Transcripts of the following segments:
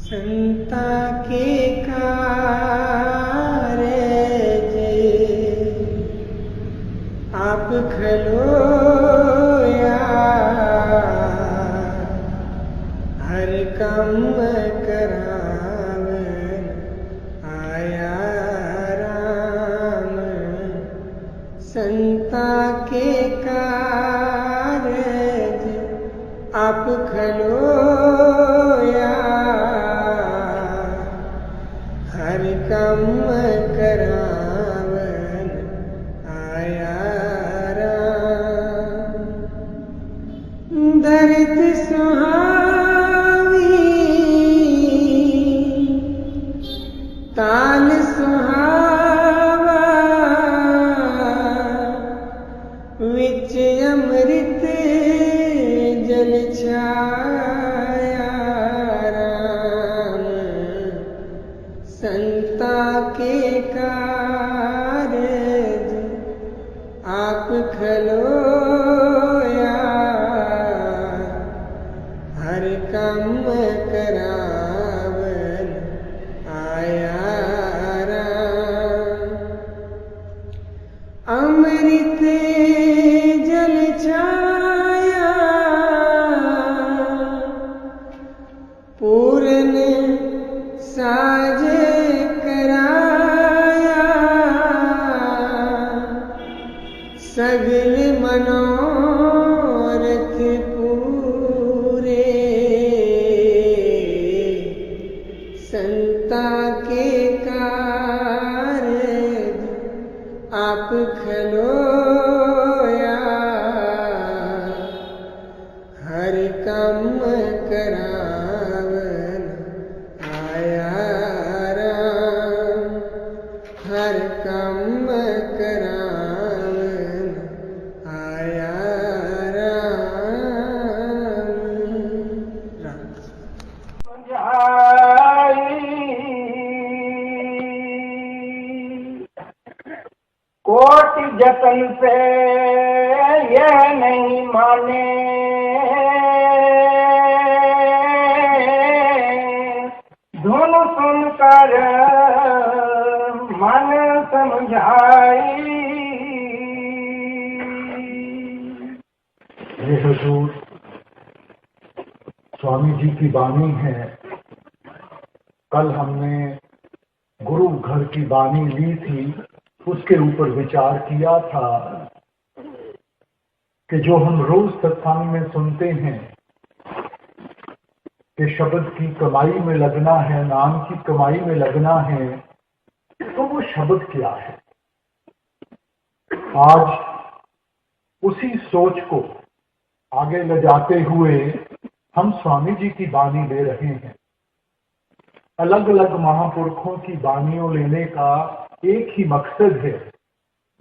संता के कारज आप खलोया, हर कम करावन आया राम। संता के कारज आप खलोया, हर कम करावन आया राम। दरित सुहावी ताल सुहावा, विच अमृत जल छाया राम। संता के कारज आप खलोया, हर कम करावन आया राम। अमृत जल छाया पूरन साज कराया, सगल मनोरथ पूरे। संता के कारज आप खलोया, हर कम करावन आया राम। हर कम करावन आया राम। कोटि जतन से यह नहीं माने, धुन सुनकर मन समझाई। ये हुजूर स्वामी जी की वाणी है। कल हमने गुरु घर की वाणी ली थी, उसके ऊपर विचार किया था कि जो हम रोज सत्संग में सुनते हैं कि शब्द की कमाई में लगना है, नाम की कमाई में लगना है, तो वो शब्द क्या है? आज उसी सोच को आगे ले जाते हुए हम स्वामी जी की वाणी ले रहे हैं। अलग अलग महापुरुषों की वाणियों लेने का एक ही मकसद है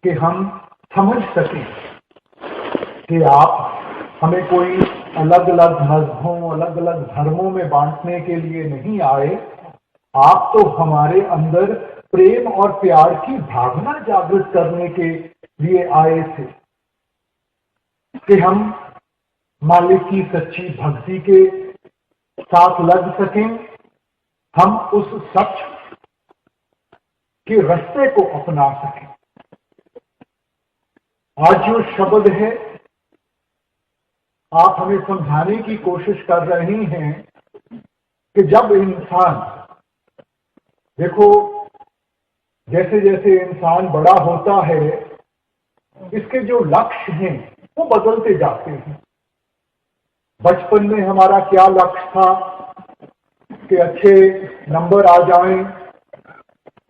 कि हम समझ सकें कि आप हमें कोई अलग अलग मजहबों, अलग अलग धर्मों में बांटने के लिए नहीं आए। आप तो हमारे अंदर प्रेम और प्यार की भावना जागृत करने के लिए आए थे कि हम मालिक की सच्ची भक्ति के साथ लग सकें, हम उस सच के रास्ते को अपना सकें। आज जो शब्द है आप हमें समझाने की कोशिश कर रहे हैं कि जब इंसान, देखो जैसे जैसे इंसान बड़ा होता है, इसके जो लक्ष्य हैं वो बदलते जाते हैं। बचपन में हमारा क्या लक्ष्य था कि अच्छे नंबर आ जाएं,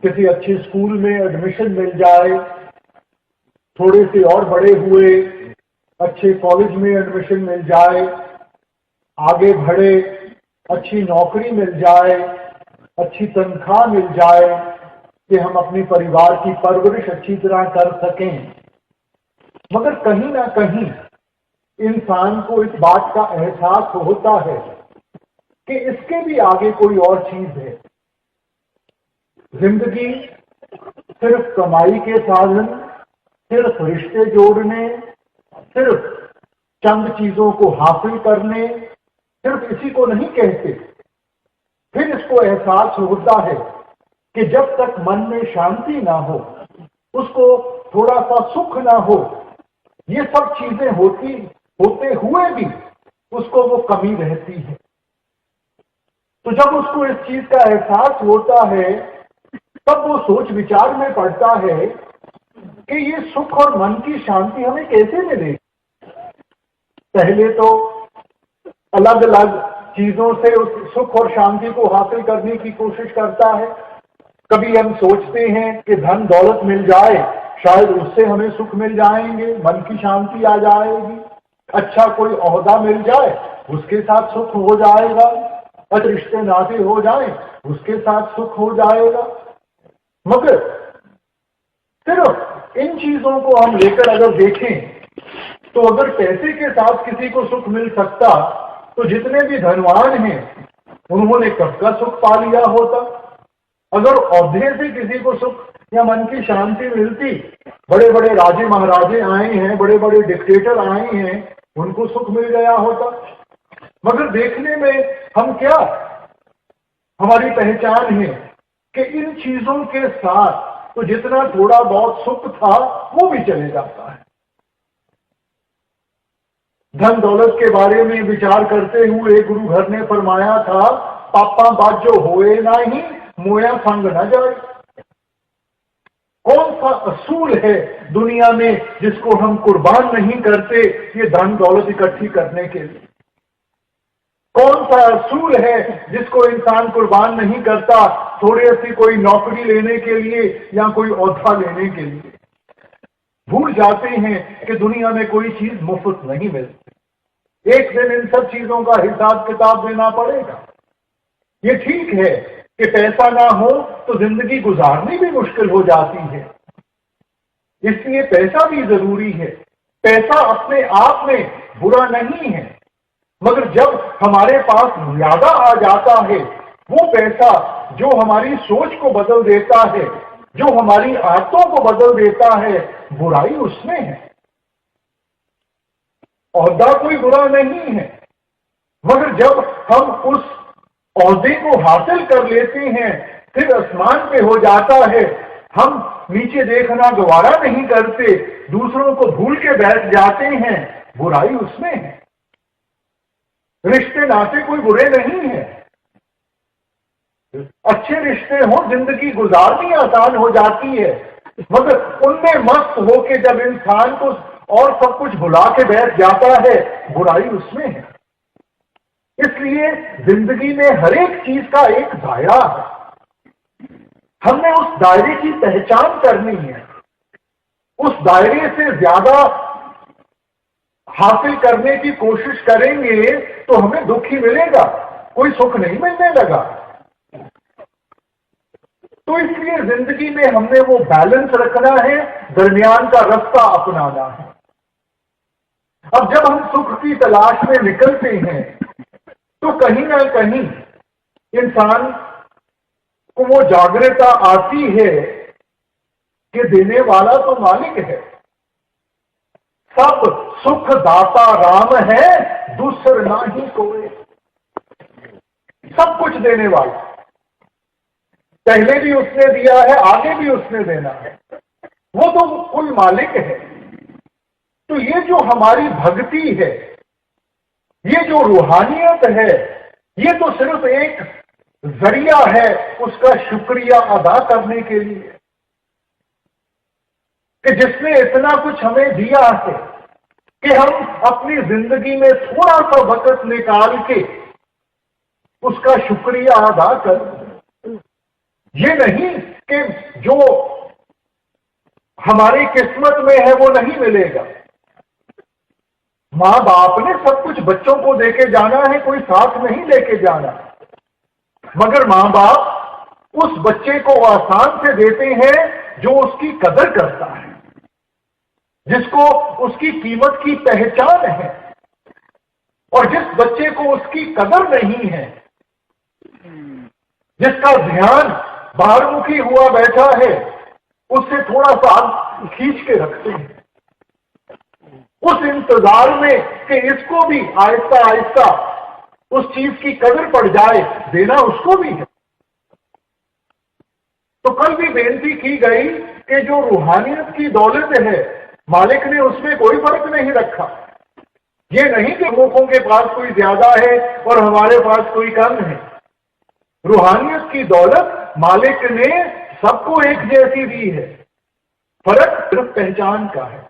किसी अच्छे स्कूल में एडमिशन मिल जाए, थोड़े से और बड़े हुए अच्छे कॉलेज में एडमिशन मिल जाए, आगे बढ़े अच्छी नौकरी मिल जाए, अच्छी तनख्वाह मिल जाए कि हम अपने परिवार की परवरिश अच्छी तरह कर सकें। मगर कहीं ना कहीं इंसान को इस बात का एहसास होता है कि इसके भी आगे कोई और चीज है। जिंदगी सिर्फ कमाई के साधन, सिर्फ रिश्ते जोड़ने, सिर्फ चंद चीजों को हासिल करने सिर्फ इसी को नहीं कहते, फिर इसको एहसास होता है कि जब तक मन में शांति ना हो, उसको थोड़ा सा सुख ना हो, ये सब चीजें होते हुए भी उसको वो कमी रहती है। तो जब उसको इस चीज का एहसास होता है, तब वो सोच विचार में पड़ता है कि ये सुख और मन की शांति हमें कैसे मिलेगी। पहले तो अलग अलग चीजों से उस सुख और शांति को हासिल करने की कोशिश करता है। कभी हम सोचते हैं कि धन दौलत मिल जाए, शायद उससे हमें सुख मिल जाएंगे, मन की शांति आ जाएगी। अच्छा कोई ओहदा मिल जाए, उसके साथ सुख हो जाएगा। अच्छे रिश्ते नाते हो जाए, उसके साथ सुख हो जाएगा। मगर सिर्फ इन चीजों को हम लेकर अगर देखें, तो अगर पैसे के साथ किसी को सुख मिल सकता, तो जितने भी धनवान हैं उन्होंने कब का सुख पा लिया होता। अगर औहदे से किसी को सुख या मन की शांति मिलती, बड़े बड़े राजे महाराजे आए हैं, बड़े बड़े डिक्टेटर आए हैं, उनको सुख मिल गया होता। मगर देखने में हम क्या, हमारी पहचान है कि इन चीजों के साथ तो जितना थोड़ा बहुत सुख था वो भी चले जाता है। धन दौलत के बारे में विचार करते हुए गुरु घर ने फरमाया था, पापा बाजो होए नहीं, मोया संग न जाए। कौन सा असूल है दुनिया में जिसको हम कुर्बान नहीं करते ये धन दौलत इकट्ठी करने के लिए? कौन सा असूल है जिसको इंसान कुर्बान नहीं करता थोड़ी सी कोई नौकरी लेने के लिए या कोई ओहदा लेने के लिए? भूल जाते हैं कि दुनिया में कोई चीज मुफ्त नहीं मिलती। एक दिन इन सब चीजों का हिसाब किताब देना पड़ेगा। ये ठीक है कि पैसा ना हो तो जिंदगी गुजारनी भी मुश्किल हो जाती है, इसलिए पैसा भी जरूरी है। पैसा अपने आप में बुरा नहीं है, मगर जब हमारे पास ज्यादा आ जाता है, वो पैसा जो हमारी सोच को बदल देता है, जो हमारी आदतों को बदल देता है, बुराई उसमें है। ओहदा कोई बुरा नहीं है, मगर जब हम उस ओहदे को हासिल कर लेते हैं, फिर आसमान पे हो जाता है, हम नीचे देखना गवारा नहीं करते, दूसरों को भूल के बैठ जाते हैं, बुराई उसमें है। रिश्ते नाते कोई बुरे नहीं है, अच्छे रिश्ते हो जिंदगी गुजारनी आसान हो जाती है, मगर उनमें मस्त होके जब इंसान को और सब कुछ भुला के बैठ जाता है, बुराई उसमें है। इसलिए जिंदगी में हर एक चीज का एक दायरा है, हमने उस दायरे की पहचान करनी है। उस दायरे से ज्यादा हासिल करने की कोशिश करेंगे तो हमें दुख ही मिलेगा, कोई सुख नहीं मिलने लगा। तो इसलिए जिंदगी में हमने वो बैलेंस रखना है, दरमियान का रास्ता अपनाना है। अब जब हम सुख की तलाश में निकलते हैं तो कहीं ना कहीं इंसान को वो जागरूकता आती है कि देने वाला तो मालिक है, सब सुख दाता राम है, दूसर ना ही कोई। सब कुछ देने वाला, पहले भी उसने दिया है, आगे भी उसने देना है, वो तो कुल मालिक है। तो ये जो हमारी भक्ति है, ये जो रूहानियत है, ये तो सिर्फ एक जरिया है उसका शुक्रिया अदा करने के लिए कि जिसने इतना कुछ हमें दिया है कि हम अपनी जिंदगी में थोड़ा सा वक्त निकाल के उसका शुक्रिया अदा करें। ये नहीं कि जो हमारी किस्मत में है वो नहीं मिलेगा। माँ बाप ने सब कुछ बच्चों को देके जाना है, कोई साथ नहीं लेके जाना, मगर माँ बाप उस बच्चे को आसान से देते हैं जो उसकी कदर करता है, जिसको उसकी कीमत की पहचान है। और जिस बच्चे को उसकी कदर नहीं है, जिसका ध्यान बाहरमुखी हुआ बैठा है, उससे थोड़ा सा खींच के रखते हैं, उस इंतजार में कि इसको भी आहिस्ता आहिस्ता उस चीज की कदर पड़ जाए, देना उसको भी है। तो कल भी बेनती की गई कि जो रूहानियत की दौलत है, मालिक ने उसमें कोई फर्क नहीं रखा। ये नहीं कि लोगों के पास कोई ज्यादा है और हमारे पास कोई कम है। रूहानियत की दौलत मालिक ने सबको एक जैसी दी है, फर्क सिर्फ पहचान का है।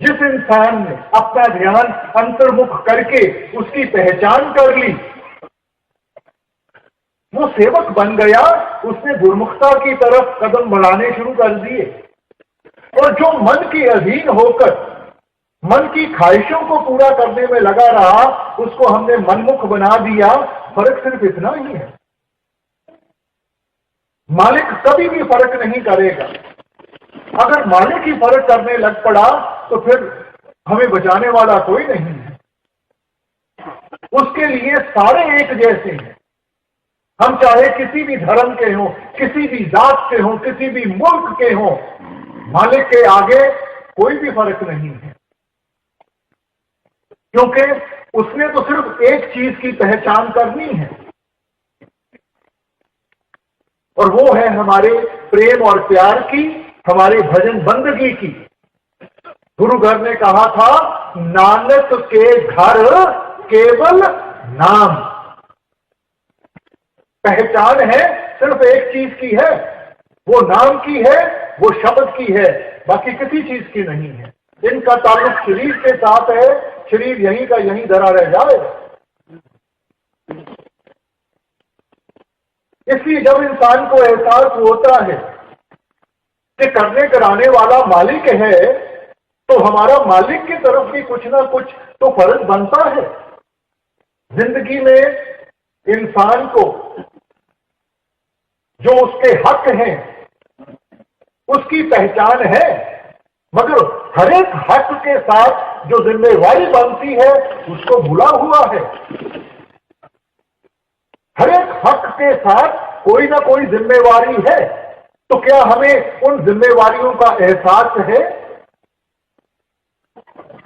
जिस इंसान ने अपना ध्यान अंतर्मुख करके उसकी पहचान कर ली, वो सेवक बन गया, उसने गुरमुखता की तरफ कदम बढ़ाने शुरू कर दिए। और जो मन के अधीन होकर मन की ख्वाहिशों को पूरा करने में लगा रहा, उसको हमने मनमुख बना दिया। फर्क सिर्फ इतना ही है। मालिक कभी भी फर्क नहीं करेगा। अगर मालिक ही फर्क करने लग पड़ा तो फिर हमें बचाने वाला कोई नहीं है। उसके लिए सारे एक जैसे हैं। हम चाहे किसी भी धर्म के हों, किसी भी जात के हों, किसी भी मुल्क के हों, मालिक के आगे कोई भी फर्क नहीं है। क्योंकि उसने तो सिर्फ एक चीज की पहचान करनी है, और वो है हमारे प्रेम और प्यार की, हमारे भजन बंदगी की। गुरु घर ने कहा था, नानक के घर केवल नाम। पहचान है सिर्फ एक चीज की है, वो नाम की है, वो शब्द की है, बाकी किसी चीज की नहीं है। इनका ताल्लुक शरीर के साथ है, शरीर यहीं का यहीं धरा रह जाएगा। इसलिए जब इंसान को एहसास होता है कि करने कराने वाला मालिक है, तो हमारा मालिक की तरफ भी कुछ ना कुछ तो फर्ज बनता है। जिंदगी में इंसान को जो उसके हक हैं उसकी पहचान है, मगर हर एक हक के साथ जो जिम्मेवारी बनती है उसको भूला हुआ है। हर एक हक के साथ कोई ना कोई जिम्मेवारी है, तो क्या हमें उन जिम्मेवारियों का एहसास है?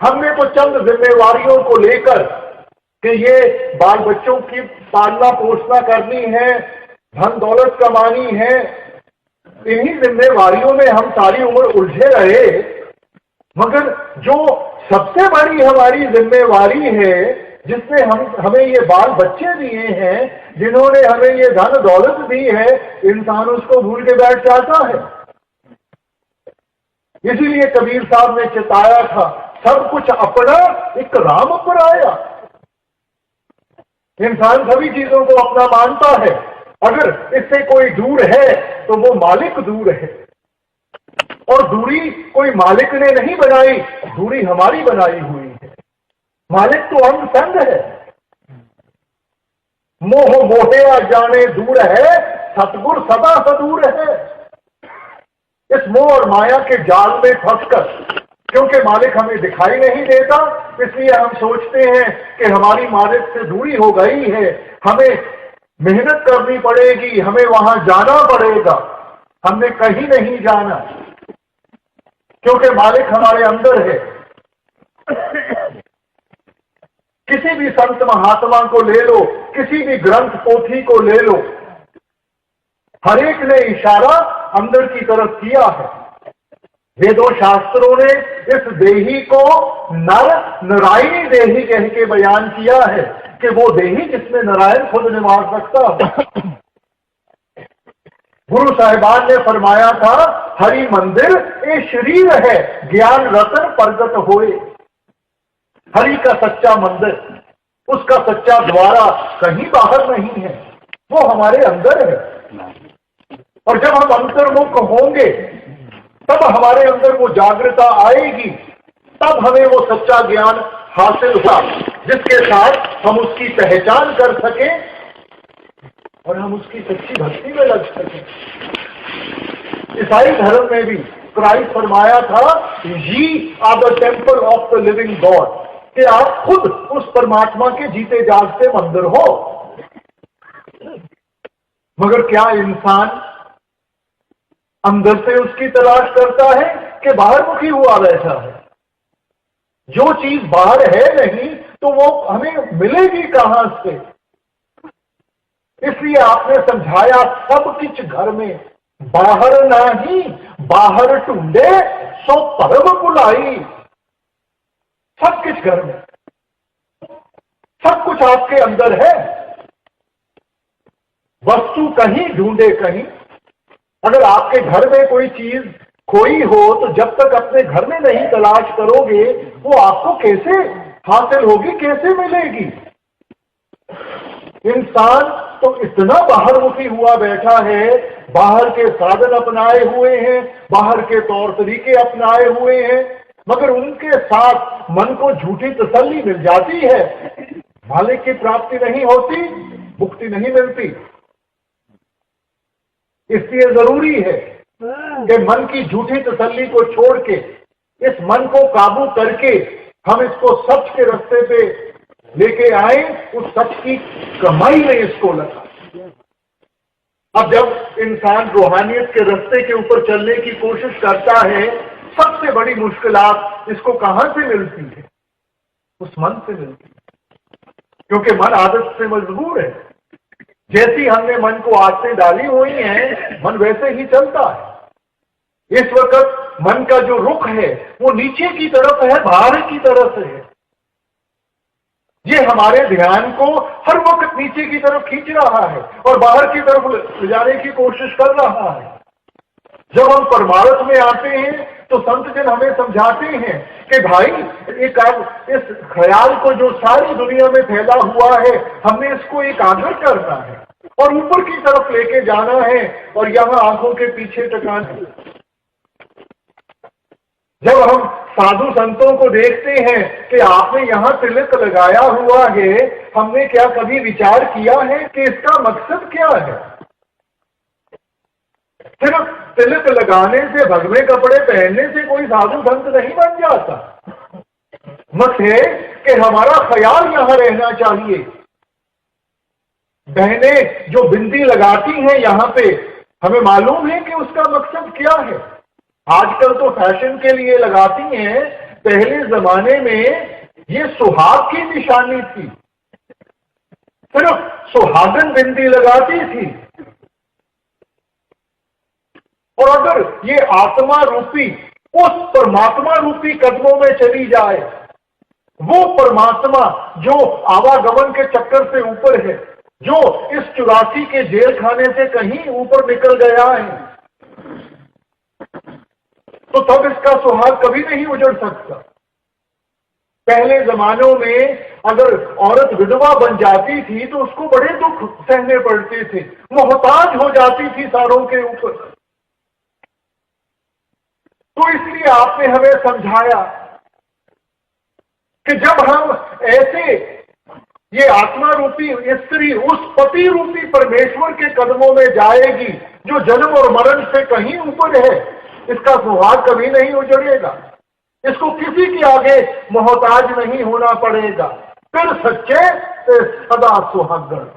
हमने तो चंद जिम्मेवारियों को लेकर कि ये बाल बच्चों की पालना पोषणा करनी है, धन दौलत कमानी है, इन्हीं जिम्मेवारियों में हम सारी उम्र उलझे रहे। मगर जो सबसे बड़ी हमारी जिम्मेवारी है, जिसने हमें ये बाल बच्चे दिए हैं, जिन्होंने हमें ये धन दौलत दी है, इंसान उसको भूल के बैठ जाता है। इसीलिए कबीर साहब ने चिताया था, सब कुछ अपना एक राम पर आया। इंसान सभी चीजों को अपना मानता है, अगर इससे कोई दूर है तो वो मालिक दूर है। और दूरी कोई मालिक ने नहीं बनाई, दूरी हमारी बनाई हुई है। मालिक तो अंग संग है। मोह मोहिया जाने दूर है, सतगुर सदा सदूर है। इस मोह और माया के जाल में फंसकर, क्योंकि मालिक हमें दिखाई नहीं देता, इसलिए हम सोचते हैं कि हमारी मालिक से दूरी हो गई है, हमें मेहनत करनी पड़ेगी, हमें वहां जाना पड़ेगा। हमने कहीं नहीं जाना, क्योंकि मालिक हमारे अंदर है। किसी भी संत महात्मा को ले लो, किसी भी ग्रंथ पोथी को ले लो, हर एक ने इशारा अंदर की तरफ किया है। वेदों शास्त्रों ने इस देही को नर नारायणी देही कह के बयान किया है कि वो देही जिसमें नारायण खुद निवास रखता है। गुरु साहिबान ने फरमाया था, हरि मंदिर ये शरीर है, ज्ञान रतन प्रगट होए। हरि का सच्चा मंदिर, उसका सच्चा द्वारा कहीं बाहर नहीं है, वो हमारे अंदर है। और जब हम अंतर्मुख होंगे तब हमारे अंदर वो जागृता आएगी, तब हमें वो सच्चा ज्ञान हासिल होगा जिसके साथ हम उसकी पहचान कर सकें और हम उसकी सच्ची भक्ति में लग सकें। ईसाई धर्म में भी क्राइस्ट फरमाया था, ye are the temple of the living God, कि आप खुद उस परमात्मा के जीते जागते मंदिर हो। मगर क्या इंसान अंदर से उसकी तलाश करता है कि बाहर मुखी हुआ बैठा है? जो चीज बाहर है नहीं, तो वो हमें मिलेगी कहां से? इसलिए आपने समझाया सब कुछ घर में, बाहर नहीं, बाहर ढूंढे सो परम बुलाई। सब कुछ घर में, सब कुछ आपके अंदर है। वस्तु कहीं ढूंढे कहीं। अगर आपके घर में कोई चीज खोई हो तो जब तक अपने घर में नहीं तलाश करोगे वो आपको कैसे हासिल होगी, कैसे मिलेगी? इंसान तो इतना बाहरमुखी हुआ बैठा है, बाहर के साधन अपनाए हुए हैं, बाहर के तौर तरीके अपनाए हुए हैं, मगर उनके साथ मन को झूठी तसल्ली मिल जाती है, मालिक की प्राप्ति नहीं होती, मुक्ति नहीं मिलती। इसलिए जरूरी है कि मन की झूठी तसल्ली को छोड़ के इस मन को काबू करके हम इसको सच के रास्ते पे लेके आए, उस सच की कमाई में इसको लगा। अब जब इंसान रूहानियत के रास्ते के ऊपर चलने की कोशिश करता है, सबसे बड़ी मुश्किलात इसको कहां से मिलती है? उस मन से मिलती है, क्योंकि मन आदत से मजबूर है। जैसी हमने मन को आदतें डाली हुई हैं, मन वैसे ही चलता है। इस वक्त मन का जो रुख है वो नीचे की तरफ है, बाहर की तरफ है। ये हमारे ध्यान को हर वक्त नीचे की तरफ खींच रहा है और बाहर की तरफ ले जाने की कोशिश कर रहा है। जब हम परमार्थ में आते हैं तो संत जन हमें समझाते हैं कि भाई इस ख्याल को जो सारी दुनिया में फैला हुआ है, हमने इसको एकाग्र करना है और ऊपर की तरफ लेके जाना है और यहां आंखों के पीछे टकाना है। जब हम साधु संतों को देखते हैं कि आपने यहां तिलक लगाया हुआ है, हमने क्या कभी विचार किया है कि इसका मकसद क्या है? सिर्फ तिलक लगाने से, भगवे कपड़े पहनने से कोई साधु संत नहीं बन जाता। मत है कि हमारा ख्याल यहां रहना चाहिए। बहनें जो बिंदी लगाती हैं यहां पे, हमें मालूम है कि उसका मकसद क्या है। आजकल तो फैशन के लिए लगाती हैं, पहले जमाने में ये सुहाग की निशानी थी, सिर्फ सुहागन बिंदी लगाती थी। और अगर ये आत्मा रूपी उस परमात्मा रूपी कदमों में चली जाए, वो परमात्मा जो आवागमन के चक्कर से ऊपर है, जो इस 84 के जेल खाने से कहीं ऊपर निकल गया है, तो तब इसका सुहाग कभी नहीं उजड़ सकता। पहले जमानों में अगर औरत विधवा बन जाती थी तो उसको बड़े दुख सहने पड़ते थे, मोहताज हो जाती थी सारों के ऊपर। तो इसलिए आपने हमें समझाया कि जब हम ऐसे ये आत्मा रूपी स्त्री उस पति रूपी परमेश्वर के कदमों में जाएगी जो जन्म और मरण से कहीं ऊपर है, इसका सुहाग कभी नहीं उजड़ेगा। इसको किसी के आगे मोहताज नहीं होना पड़ेगा। फिर सच्चे से सदा सुहागन।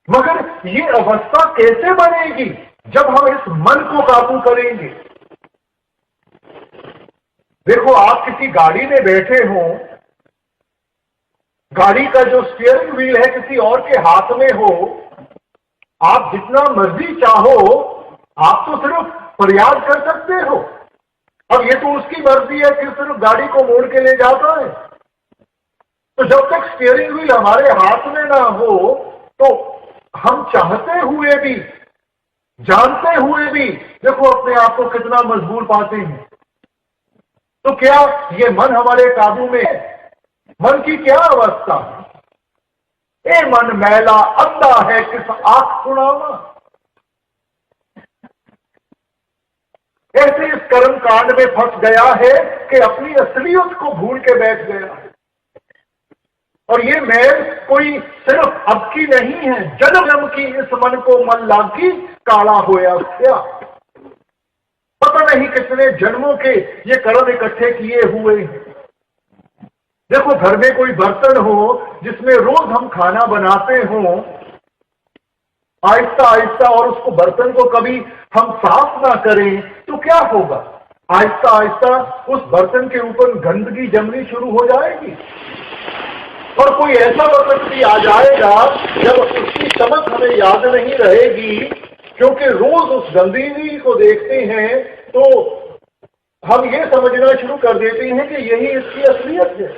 मगर ये अवस्था कैसे बनेगी? जब हम इस मन को काबू करेंगे। देखो, आप किसी गाड़ी में बैठे हो, गाड़ी का जो स्टीयरिंग व्हील है किसी और के हाथ में हो, आप जितना मर्जी चाहो आप तो सिर्फ प्रयास कर सकते हो। अब ये तो उसकी मर्जी है कि सिर्फ गाड़ी को मोड़ के ले जाता है। तो जब तक स्टीयरिंग व्हील हमारे हाथ में ना हो तो हम चाहते हुए भी, जानते हुए भी देखो अपने आप को कितना मजबूर पाते हैं। तो क्या ये मन हमारे काबू में है? मन की क्या अवस्था है? ए मन मैला अंधा है किस आंख सुनावा। ऐसे इस कर्म कांड में फंस गया है कि अपनी असलियत को भूल के बैठ गया है। और ये मैल कोई सिर्फ अब की नहीं है, जन्म जन्म की इस मन को मन लागी काला होया क्या। पता नहीं कितने जन्मों के ये कर्म इकट्ठे किए हुए हैं। देखो, घर में कोई बर्तन हो जिसमें रोज हम खाना बनाते हो, आहिस्ता आहिस्ता, और उसको बर्तन को कभी हम साफ ना करें तो क्या होगा? आहिस्ता आहिस्ता उस बर्तन के ऊपर गंदगी जमनी शुरू हो जाएगी और कोई ऐसा वक्त भी आ जाएगा जब उसकी चमक हमें याद नहीं रहेगी, क्योंकि रोज उस गंदगी को देखते हैं तो हम ये समझना शुरू कर देते हैं कि यही इसकी असलियत है।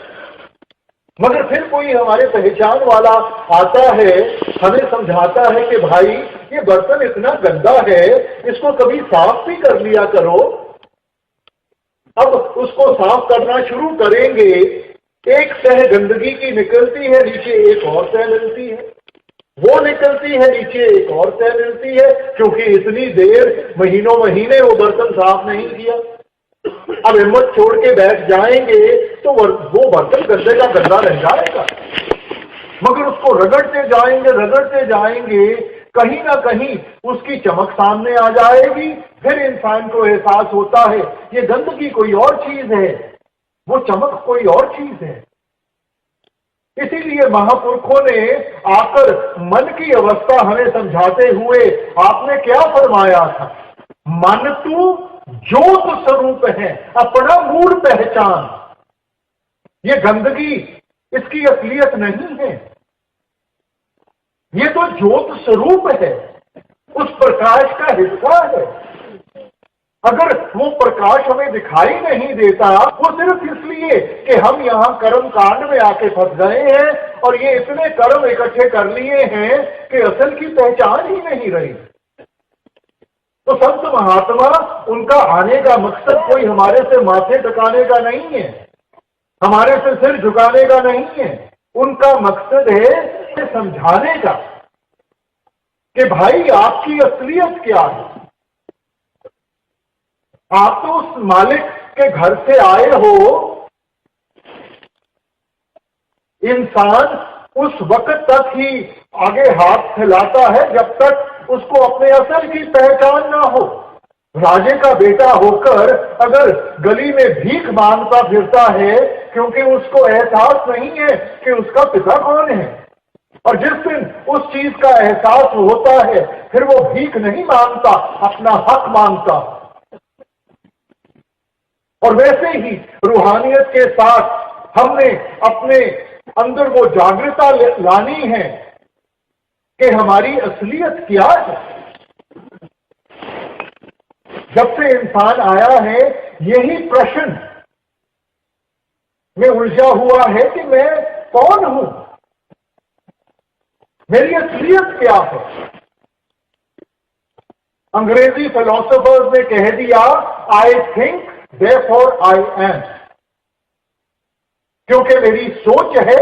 मगर फिर कोई हमारे पहचान वाला आता है, हमें समझाता है कि भाई ये बर्तन इतना गंदा है, इसको कभी साफ भी कर लिया करो। अब उसको साफ करना शुरू करेंगे, एक तह गंदगी की निकलती है, नीचे एक और तह मिलती है, वो निकलती है, नीचे एक और तह मिलती है, क्योंकि इतनी देर महीनों महीने वो बर्तन साफ नहीं किया। अब हिम्मत छोड़ के बैठ जाएंगे तो वो बर्तन गंदे का गंदा रह जाएगा। मगर उसको रगड़ते जाएंगे, कहीं ना कहीं उसकी चमक सामने आ जाएगी। फिर इंसान को एहसास होता है ये गंदगी कोई और चीज है, वो चमक कोई और चीज है। इसीलिए महापुरुषों ने आकर मन की अवस्था हमें समझाते हुए आपने क्या फरमाया था, मन तू ज्योत स्वरूप है, अपना मूल पहचान। ये गंदगी इसकी असलियत नहीं है, ये तो ज्योत स्वरूप है, उस प्रकाश का हिस्सा है। अगर वो प्रकाश हमें दिखाई नहीं देता, वो सिर्फ इसलिए कि हम यहां कर्म कांड में आके फंस गए हैं और ये इतने कर्म इकट्ठे कर लिए हैं कि असल की पहचान ही नहीं रही। तो संत महात्मा, उनका आने का मकसद कोई हमारे से माथे टकाने का नहीं है, हमारे से सिर झुकाने का नहीं है। उनका मकसद है समझाने का कि भाई आपकी असलियत क्या है। आप तो उस मालिक के घर से आए हो। इंसान उस वक्त तक ही आगे हाथ फैलाता है जब तक उसको अपने असल की पहचान ना हो। राजे का बेटा होकर अगर गली में भीख मांगता फिरता है क्योंकि उसको एहसास नहीं है कि उसका पिता कौन है, और जिस दिन उस चीज का एहसास होता है फिर वो भीख नहीं मांगता, अपना हक मांगता। और वैसे ही रूहानियत के साथ हमने अपने अंदर वो जागृता लानी है कि हमारी असलियत क्या है। जब से इंसान आया है यही प्रश्न में उलझा हुआ है कि मैं कौन हूं, मेरी असलियत क्या है। अंग्रेजी फिलोसोफर्स ने कह दिया I think therefore I am. क्योंकि मेरी सोच है,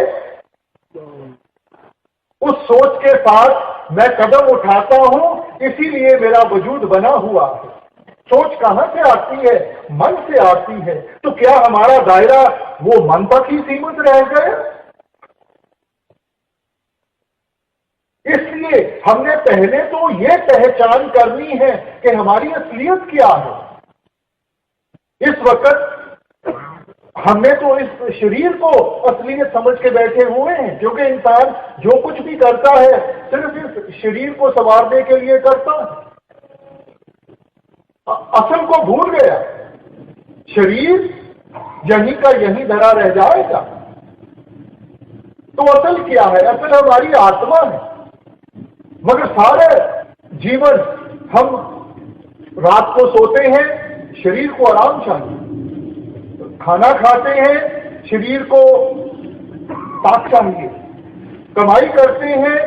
उस सोच के साथ मैं कदम उठाता हूं, इसीलिए मेरा वजूद बना हुआ है। सोच कहां से आती है? मन से आती है। तो क्या हमारा दायरा वो मन तक ही सीमित रह गया? इसलिए हमने पहले तो ये पहचान करनी है कि हमारी असलियत क्या है। इस वक्त हमने तो इस शरीर को असलियत समझ के बैठे हुए हैं, क्योंकि इंसान जो कुछ भी करता है सिर्फ इस शरीर को संवारने के लिए करता है, असल को भूल गया। शरीर यहीं का यहीं धरा रह जाएगा। तो असल क्या है? असल हमारी आत्मा है। मगर सारे जीवन हम रात को सोते हैं, शरीर को आराम चाहिए, खाना खाते हैं, शरीर को ताकत चाहिए, कमाई करते हैं,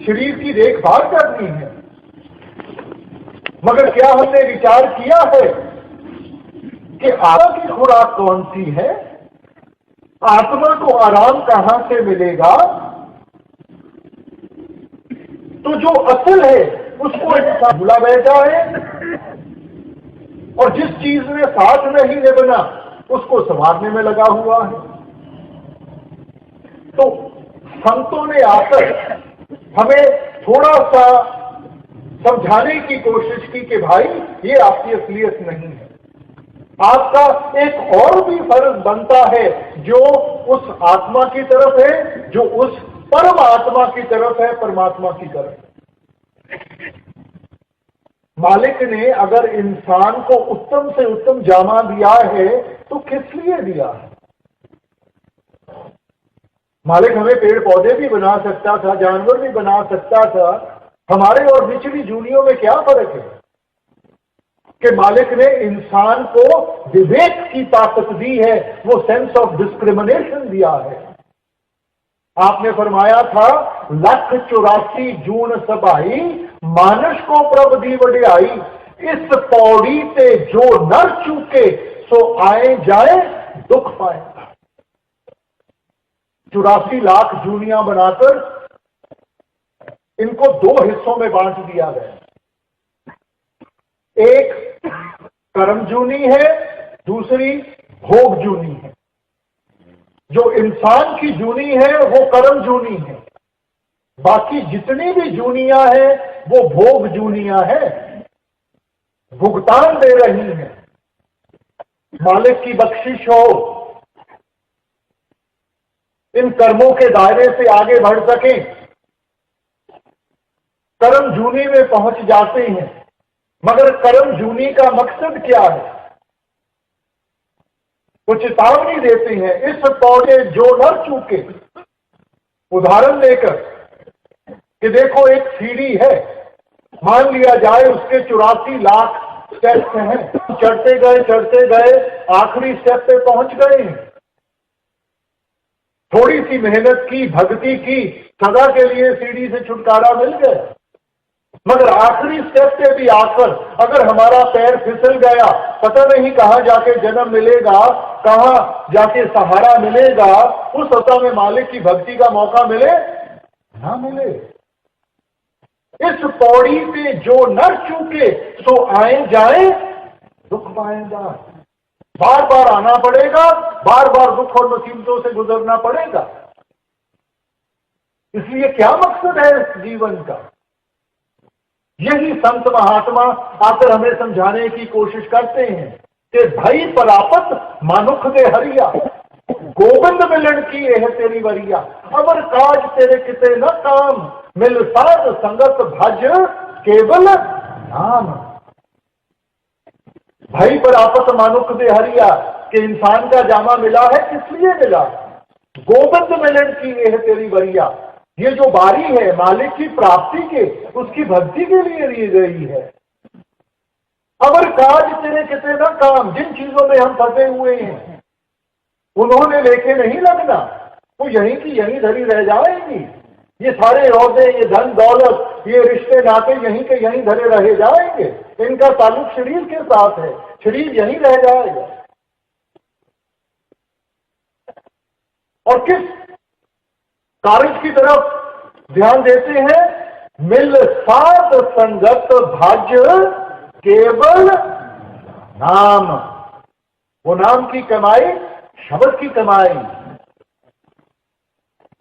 शरीर की देखभाल करनी है। मगर क्या हमने विचार किया है कि आत्मा की खुराक कौन सी है? आत्मा को आराम कहां से मिलेगा? तो जो असल है उसको इंसान भूला बैठा है, और जिस चीज में साथ नहीं निभना उसको संवारने में लगा हुआ है। तो संतों ने आकर हमें थोड़ा सा समझाने की कोशिश की कि भाई ये आपकी असलियत नहीं है। आपका एक और भी फर्ज बनता है जो उस आत्मा की तरफ है, जो उस परम आत्मा की तरफ है, परमात्मा की तरफ। मालिक ने अगर इंसान को उत्तम से उत्तम जामा दिया है तो किस लिए दिया है? मालिक हमें पेड़ पौधे भी बना सकता था, जानवर भी बना सकता था। हमारे और निचली जूनियों में क्या फर्क है कि मालिक ने इंसान को विवेक की ताकत दी है, वो सेंस ऑफ डिस्क्रिमिनेशन दिया है। आपने फरमाया था 184 जून सभाई मानस को प्रभ दी वडियाई, इस पौड़ी ते जो नर चूके सो आए जाए दुख पाएगा। 84 लाख जूनियां बनाकर इनको 2 हिस्सों में बांट दिया गया। एक कर्म जूनी है, दूसरी भोग जूनी है। जो इंसान की जूनी है वो कर्म जूनी है, बाकी जितनी भी जूनियां हैं वो भोग जूनियां हैं, भुगतान दे रही हैं। मालिक की बख्शिश हो, इन कर्मों के दायरे से आगे बढ़ सकें, कर्म जूनी में पहुंच जाते हैं। मगर कर्म जूनी का मकसद क्या है? वो चेतावनी देते हैं, इस पौधे जो न चूके। उदाहरण लेकर कि देखो एक सीढ़ी है, मान लिया जाए उसके 84 लाख स्टेप्स हैं, चढ़ते गए आखिरी स्टेप पे पहुंच गए हैं। थोड़ी सी मेहनत की, भक्ति की, सदा के लिए सीढ़ी से छुटकारा मिल गया। मगर आखिरी स्टेप पे भी आकर अगर हमारा पैर फिसल गया, पता नहीं कहां जाके जन्म मिलेगा, कहां जाके सहारा मिलेगा, उस सत्ता में मालिक की भक्ति का मौका मिले ना मिले। इस पौड़ी पे जो न चूके सो आए जाए दुख पाएगा। बार बार आना पड़ेगा, बार बार दुख और मुसीबतों से गुजरना पड़ेगा। इसलिए क्या मकसद है इस जीवन का? यही संत महात्मा आकर हमें समझाने की कोशिश करते हैं कि भाई परापत मानुख दे हरिया, गोविंद मिलन की यह तेरी वरिया, अवर काज तेरे किते न काम, मिल साध संगत भज केवल नाम। भाई परापत मानुख दे हरिया कि इंसान का जामा मिला है, किस लिए मिला? गोविंद मिलन की यह तेरी वरिया, ये जो बारी है मालिक की प्राप्ति के, उसकी भक्ति के लिए ली गई है। अगर काज तेरे कितने ना काम, जिन चीजों में हम फंसे हुए हैं उन्होंने लेके नहीं लगना, वो यहीं की यहीं धरी रह जाएंगी। ये सारे औहदे, ये धन दौलत, ये रिश्ते नाते यहीं के यहीं धरे रह जाएंगे। इनका ताल्लुक शरीर के साथ है, शरीर यहीं रह जाएगा। और किस कार्य की तरफ ध्यान देते हैं? मिल साध संगत भज केवल नाम। वो नाम की कमाई, शब्द की कमाई।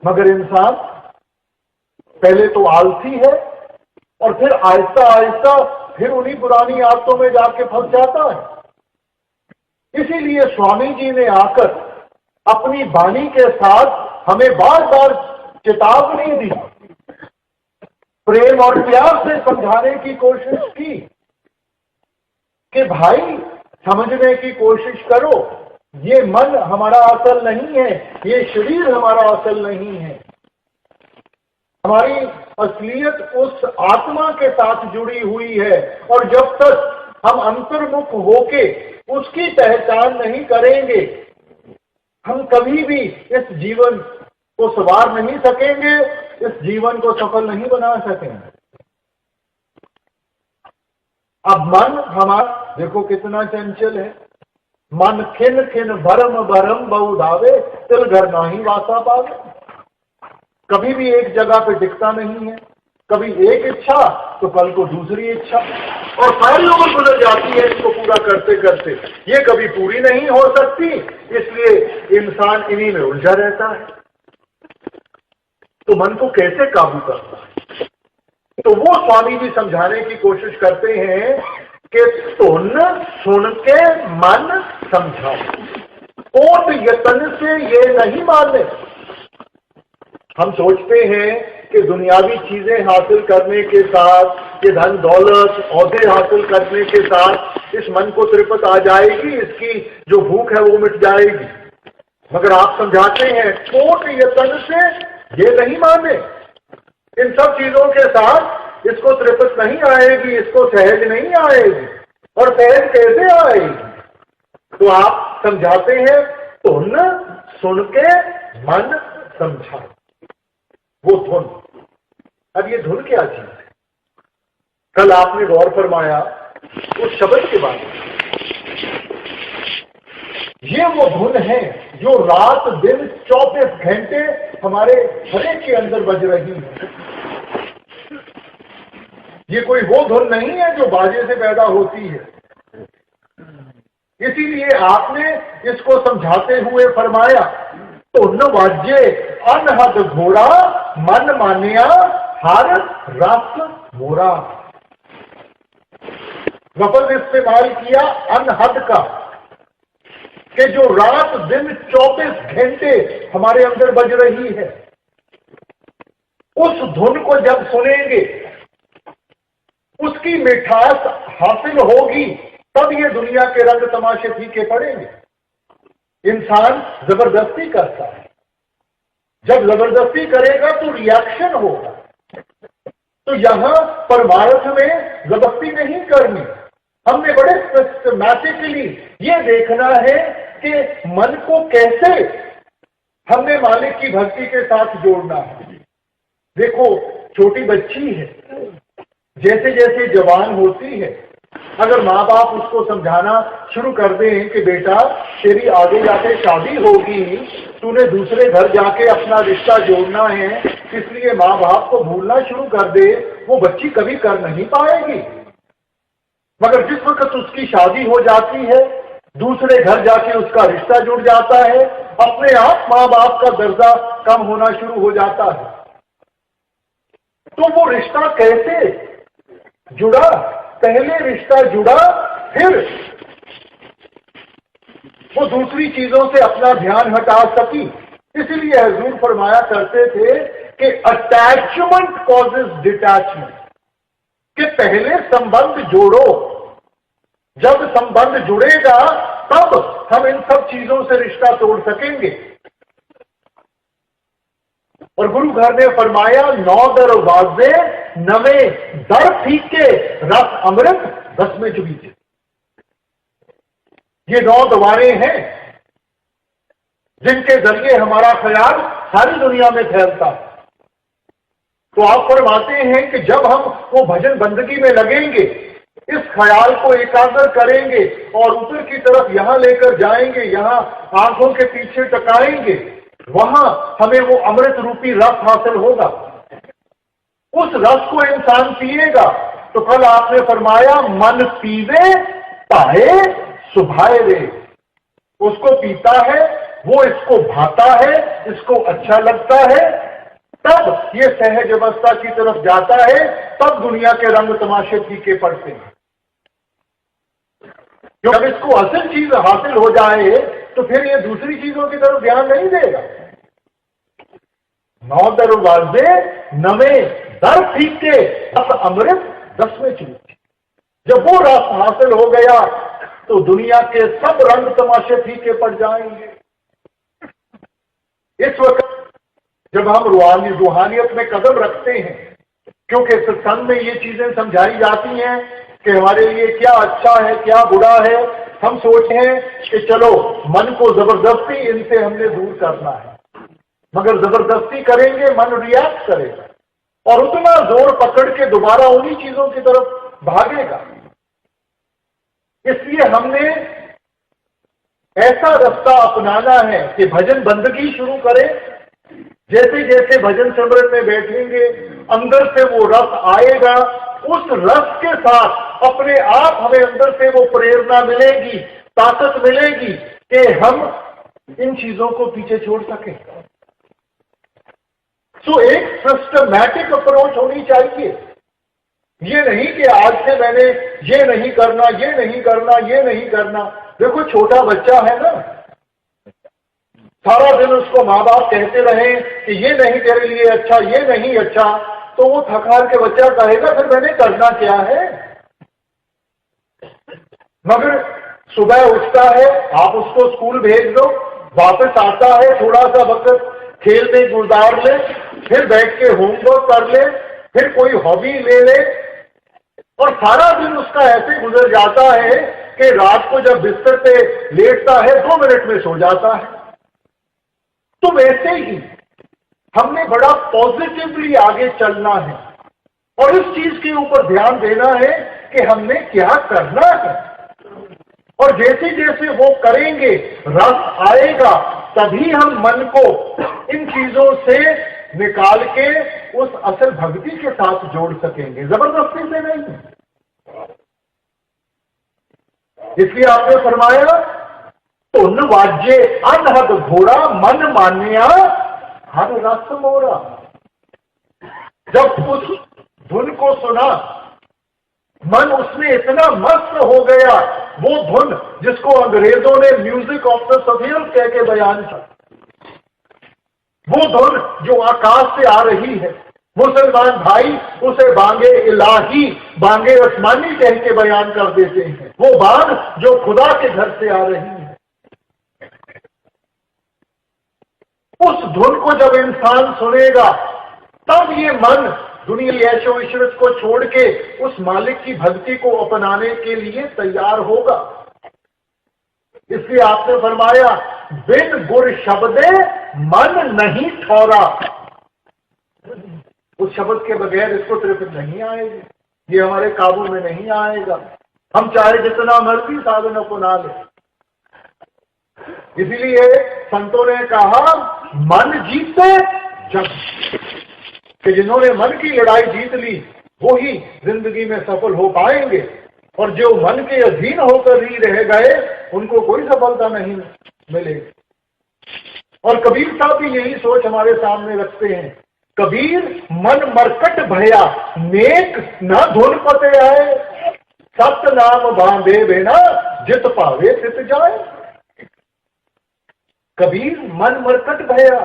मगर इंसान पहले तो आलसी है और फिर आहिस्ता आहिस्ता फिर उन्हीं पुरानी आदतों में जाके फंस जाता है। इसीलिए स्वामी जी ने आकर अपनी वाणी के साथ हमें बार बार चेतावनी दी, प्रेम और प्यार से समझाने की कोशिश की कि भाई समझने की कोशिश करो, ये मन हमारा असल नहीं है, ये शरीर हमारा असल नहीं है। हमारी असलियत उस आत्मा के साथ जुड़ी हुई है, और जब तक हम अंतर्मुख होके उसकी पहचान नहीं करेंगे, हम कभी भी इस जीवन को सवार नहीं सकेंगे, इस जीवन को सफल नहीं बना सकेंगे। अब मन हमारा देखो कितना चंचल है। मन खिन खिन भरम भरम बहुधावे, तिल घर नाही वासा पावे। कभी भी एक जगह पे टिकता नहीं है, कभी एक इच्छा तो कल को दूसरी इच्छा, और सारी उम्र गुजर जाती है इसको पूरा करते करते, ये कभी पूरी नहीं हो सकती। इसलिए इंसान इन्हीं में उलझा रहता है। तो मन को कैसे काबू करता है? तो वो स्वामी जी समझाने की कोशिश करते हैं कि तुम सुन के मन समझाओ, कोट यतन से ये नहीं माने। हम सोचते हैं कि दुनियावी चीजें हासिल करने के साथ, ये धन दौलत औहदे हासिल करने के साथ इस मन को तृप्त आ जाएगी, इसकी जो भूख है वो मिट जाएगी। मगर आप समझाते हैं कोट यतन से ये नहीं माने, इन सब चीजों के साथ इसको तृप्त नहीं आएगी, इसको सहज नहीं आएगी। और सहज कैसे आएगी? तो आप समझाते हैं धुन सुन के मन समझा, वो धुन। अब ये धुन क्या चीज है? कल आपने गौर फरमाया उस शब्द के बारे में। ये वो धुन है जो रात दिन 24 घंटे हमारे हृदय के अंदर बज रही है। ये कोई वो धुन नहीं है जो बाजे से पैदा होती है। इसीलिए आपने इसको समझाते हुए फरमाया धुन वाज्य अनहद घोड़ा मन मानिया हर रस मोरा। लफ्ज इस्तेमाल किया अनहद का, कि जो रात दिन 24 घंटे हमारे अंदर बज रही है, उस धुन को जब सुनेंगे उसकी मिठास हासिल होगी, तब ये दुनिया के रंग तमाशे फीके पड़ेंगे। इंसान जबरदस्ती करता है, जब जबरदस्ती करेगा तो रिएक्शन होगा। तो यहां परमार्थ में जबरदस्ती नहीं करनी, हमने बड़े सिस्टमैटिकली ये देखना है कि मन को कैसे हमने मालिक की भक्ति के साथ जोड़ना है। देखो छोटी बच्ची है, जैसे जैसे जवान होती है, अगर माँ बाप उसको समझाना शुरू कर दें कि बेटा तेरी आगे जाके शादी होगी, तूने दूसरे घर जाके अपना रिश्ता जोड़ना है, इसलिए माँ बाप को भूलना शुरू कर दे, वो बच्ची कभी कर नहीं पाएगी। मगर जिस वक्त उसकी शादी हो जाती है, दूसरे घर जाके उसका रिश्ता जुड़ जाता है, अपने आप माँ बाप का दर्जा कम होना शुरू हो जाता है। तो वो रिश्ता कैसे जुड़ा? पहले रिश्ता जुड़ा, फिर वो दूसरी चीजों से अपना ध्यान हटा सकी। इसलिए हुजूर फरमाया करते थे कि अटैचमेंट कॉजेज डिटैचमेंट, कि पहले संबंध जोड़ो, जब संबंध जुड़ेगा तब हम इन सब चीजों से रिश्ता तोड़ सकेंगे। और गुरु घर ने फरमाया 9 दरवाजे नवे दर फीके रस अमृत 10 में चुबीचे। ये 9 द्वारें हैं जिनके जरिए हमारा ख्याल सारी दुनिया में फैलता है। तो आप फरमाते हैं कि जब हम वो भजन बंदगी में लगेंगे, इस ख्याल को एकाग्र करेंगे और ऊपर की तरफ यहां लेकर जाएंगे, यहां आंखों के पीछे टकाएंगे, वहां हमें वो अमृत रूपी रस हासिल होगा। उस रस को इंसान पिएगा। तो कल आपने फरमाया मन पीवे पाए सुभाए रे, उसको पीता है, वो इसको भाता है, इसको अच्छा लगता है, तब ये सहज अवस्था की तरफ जाता है, तब दुनिया के रंग तमाशे फीके पड़ते हैं। जब इसको असल चीज हासिल हो जाए तो फिर ये दूसरी चीजों की तरफ ध्यान नहीं देगा। 9 दरवाजे नवे दर फीके रस अमृत 10 में चुबीचे। जब वो रस हासिल हो गया तो दुनिया के सब रंग तमाशे फीके पड़ जाएंगे। इस वक्त जब हम रूहानियत में कदम रखते हैं, क्योंकि सत्संग में ये चीजें समझाई जाती हैं कि हमारे लिए क्या अच्छा है क्या बुरा है, हम सोचते हैं कि चलो मन को जबरदस्ती इनसे हमने दूर करना है, मगर जबरदस्ती करेंगे मन रिएक्ट करेगा और उतना जोर पकड़ के दोबारा उन्हीं चीजों की तरफ भागेगा। इसलिए हमने ऐसा रास्ता अपनाना है कि भजन बंदगी शुरू करें। जैसे जैसे भजन सिमरन में बैठेंगे, अंदर से वो रस आएगा, उस रस के साथ अपने आप हमें अंदर से वो प्रेरणा मिलेगी, ताकत मिलेगी कि हम इन चीजों को पीछे छोड़ सकें। तो एक सिस्टमैटिक अप्रोच होनी चाहिए। ये नहीं कि आज से मैंने ये नहीं करना, ये नहीं करना, ये नहीं करना। देखो छोटा बच्चा है ना, सारा दिन उसको माँ बाप कहते रहे कि ये नहीं तेरे लिए अच्छा, ये नहीं अच्छा, तो वो थक हार के बच्चा कहेगा फिर मैंने करना क्या है। मगर सुबह उठता है, आप उसको स्कूल भेज दो, वापस आता है, थोड़ा सा वक्त खेल में गुजार ले, फिर बैठ के होमवर्क कर ले, फिर कोई हॉबी ले ले, और सारा दिन उसका ऐसे गुजर जाता है कि रात को जब बिस्तर पे लेटता है 2 मिनट में सो जाता है। तो वैसे ही हमने बड़ा पॉजिटिवली आगे चलना है और इस चीज के ऊपर ध्यान देना है कि हमने क्या करना है, और जैसे जैसे वो करेंगे रस आएगा, तभी हम मन को इन चीजों से निकाल के उस असल भक्ति के साथ जोड़ सकेंगे, जबरदस्ती से नहीं। इसलिए आपने फरमाया धुन वाजे अनहद घोड़ा मन मान्या हर रस मोरा। जब उस धुन को सुना, मन उसमें इतना मस्त हो गया, वो धुन जिसको अंग्रेजों ने म्यूजिक ऑफ द सफीर कह के बयान किया, वो धुन जो आकाश से आ रही है, मुसलमान भाई उसे बांगे इलाही, बांगे आसमानी कह के बयान कर देते हैं। वो बांग जो खुदा के घर से आ रही है, उस धुन को जब इंसान सुनेगा, तब ये मन दुनिया ऐशो इशरत को छोड़ के उस मालिक की भक्ति को अपनाने के लिए तैयार होगा। इसलिए आपने फरमाया बिन गुर शब्दे मन नहीं ठौरा। उस शब्द के बगैर इसको तृप्ति नहीं आएगी, ये हमारे काबू में नहीं आएगा, हम चाहे जितना मर्जी साधनों को ना ले। इसीलिए संतों ने कहा मन जीते जग, कि जिन्होंने मन की लड़ाई जीत ली वो ही जिंदगी में सफल हो पाएंगे, और जो मन के अधीन होकर ही रह गए उनको कोई सफलता नहीं मिलेगी। और कबीर साहब भी यही सोच हमारे सामने रखते हैं। कबीर मन मरकट भया नेक न धुन पते आए, सत नाम बांधे बिना जित पावे तित जाए। कबीर मन मरकट भया,